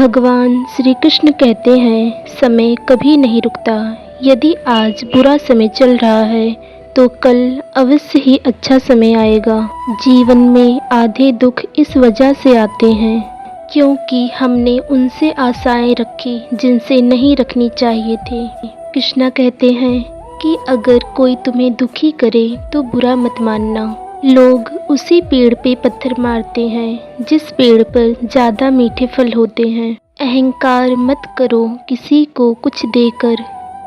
भगवान श्री कृष्ण कहते हैं, समय कभी नहीं रुकता। यदि आज बुरा समय चल रहा है तो कल अवश्य ही अच्छा समय आएगा। जीवन में आधे दुख इस वजह से आते हैं क्योंकि हमने उनसे आशाएं रखी जिनसे नहीं रखनी चाहिए थी। कृष्णा कहते हैं कि अगर कोई तुम्हें दुखी करे तो बुरा मत मानना। लोग उसी पेड़ पे पत्थर मारते हैं जिस पेड़ पर ज़्यादा मीठे फल होते हैं। अहंकार मत करो किसी को कुछ देकर,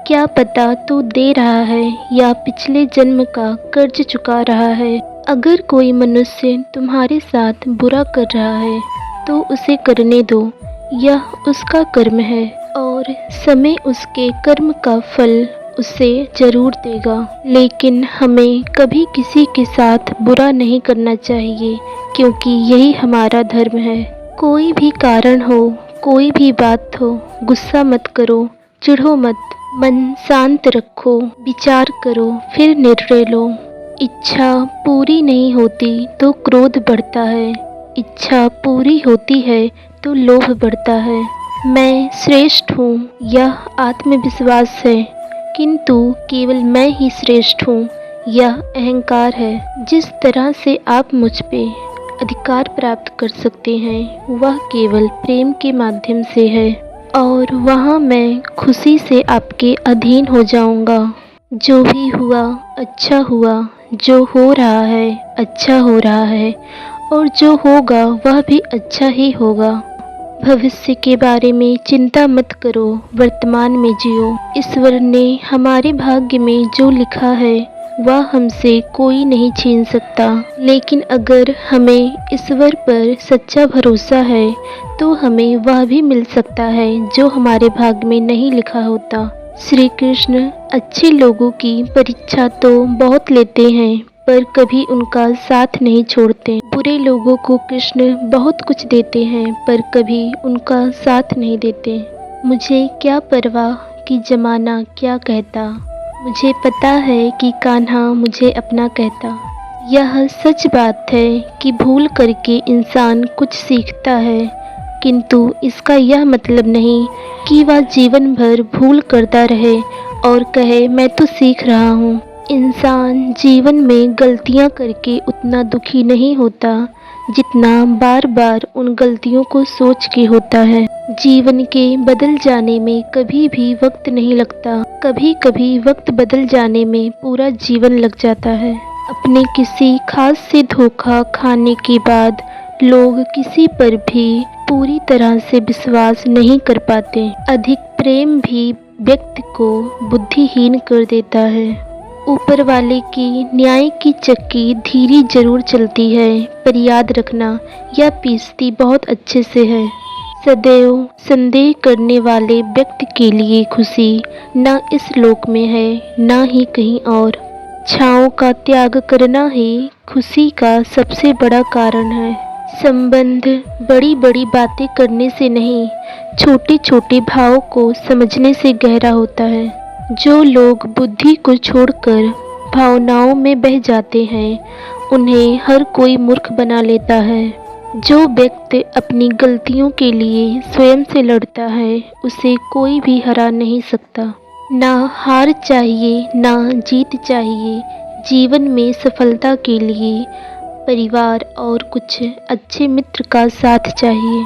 क्या पता तो दे रहा है या पिछले जन्म का कर्ज चुका रहा है। अगर कोई मनुष्य तुम्हारे साथ बुरा कर रहा है तो उसे करने दो, यह उसका कर्म है और समय उसके कर्म का फल उसे जरूर देगा। लेकिन हमें कभी किसी के साथ बुरा नहीं करना चाहिए क्योंकि यही हमारा धर्म है। कोई भी कारण हो, कोई भी बात हो, गुस्सा मत करो, चिढ़ो मत, मन शांत रखो, विचार करो, फिर निर्णय लो। इच्छा पूरी नहीं होती तो क्रोध बढ़ता है, इच्छा पूरी होती है तो लोभ बढ़ता है। मैं श्रेष्ठ हूँ, यह आत्मविश्वास है, किंतु केवल मैं ही श्रेष्ठ हूँ, यह अहंकार है। जिस तरह से आप मुझ पे अधिकार प्राप्त कर सकते हैं वह केवल प्रेम के माध्यम से है और वहाँ मैं खुशी से आपके अधीन हो जाऊँगा। जो भी हुआ अच्छा हुआ, जो हो रहा है अच्छा हो रहा है और जो होगा वह भी अच्छा ही होगा। भविष्य के बारे में चिंता मत करो, वर्तमान में जियो। ईश्वर ने हमारे भाग्य में जो लिखा है वह हमसे कोई नहीं छीन सकता। लेकिन अगर हमें ईश्वर पर सच्चा भरोसा है तो हमें वह भी मिल सकता है जो हमारे भाग्य में नहीं लिखा होता। श्री कृष्ण अच्छे लोगों की परीक्षा तो बहुत लेते हैं पर कभी उनका साथ नहीं छोड़ते। बुरे लोगों को कृष्ण बहुत कुछ देते हैं पर कभी उनका साथ नहीं देते। मुझे क्या परवाह कि जमाना क्या कहता, मुझे पता है कि कान्हा मुझे अपना कहता। यह सच बात है कि भूल करके इंसान कुछ सीखता है, किंतु इसका यह मतलब नहीं कि वह जीवन भर भूल करता रहे और कहे मैं तो सीख रहा हूँ। इंसान जीवन में गलतियाँ करके उतना दुखी नहीं होता जितना बार बार उन गलतियों को सोच के होता है। जीवन के बदल जाने में कभी भी वक्त नहीं लगता, कभी कभी वक्त बदल जाने में पूरा जीवन लग जाता है। अपने किसी खास से धोखा खाने के बाद लोग किसी पर भी पूरी तरह से विश्वास नहीं कर पाते। अधिक प्रेम भी व्यक्ति को बुद्धिहीन कर देता है। ऊपर वाले की न्याय की चक्की धीरे जरूर चलती है पर याद रखना यह पीसती बहुत अच्छे से है। सदैव संदेह करने वाले व्यक्ति के लिए खुशी न इस लोक में है न ही कहीं और। छाँव का त्याग करना ही खुशी का सबसे बड़ा कारण है। संबंध बड़ी बड़ी बातें करने से नहीं, छोटे छोटे भावों को समझने से गहरा होता है। जो लोग बुद्धि को छोड़कर भावनाओं में बह जाते हैं उन्हें हर कोई मूर्ख बना लेता है। जो व्यक्ति अपनी गलतियों के लिए स्वयं से लड़ता है उसे कोई भी हरा नहीं सकता। ना हार चाहिए ना जीत चाहिए। जीवन में सफलता के लिए परिवार और कुछ अच्छे मित्र का साथ चाहिए।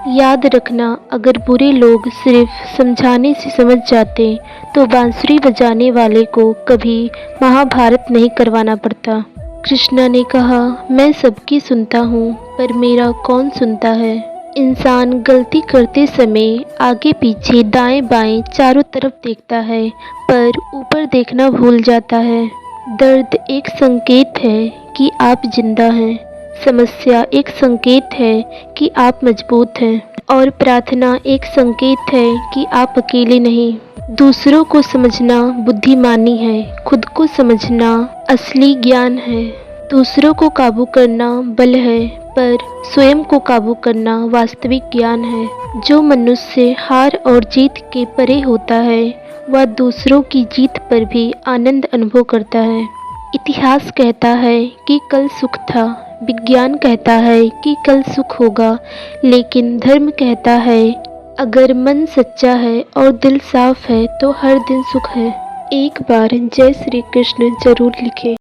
याद रखना अगर बुरे लोग सिर्फ समझाने से समझ जाते तो बांसुरी बजाने वाले को कभी महाभारत नहीं करवाना पड़ता। कृष्णा ने कहा मैं सबकी सुनता हूँ पर मेरा कौन सुनता है। इंसान गलती करते समय आगे पीछे दाएं बाएं चारों तरफ देखता है पर ऊपर देखना भूल जाता है। दर्द एक संकेत है कि आप जिंदा हैं, समस्या एक संकेत है कि आप मजबूत हैं और प्रार्थना एक संकेत है कि आप अकेले नहीं। दूसरों को समझना बुद्धिमानी है, खुद को समझना असली ज्ञान है। दूसरों को काबू करना बल है पर स्वयं को काबू करना वास्तविक ज्ञान है। जो मनुष्य हार और जीत के परे होता है वह दूसरों की जीत पर भी आनंद अनुभव करता है। इतिहास कहता है कि कल सुख था, विज्ञान कहता है कि कल सुख होगा, लेकिन धर्म कहता है अगर मन सच्चा है और दिल साफ है तो हर दिन सुख है। एक बार जय श्री कृष्ण जरूर लिखें।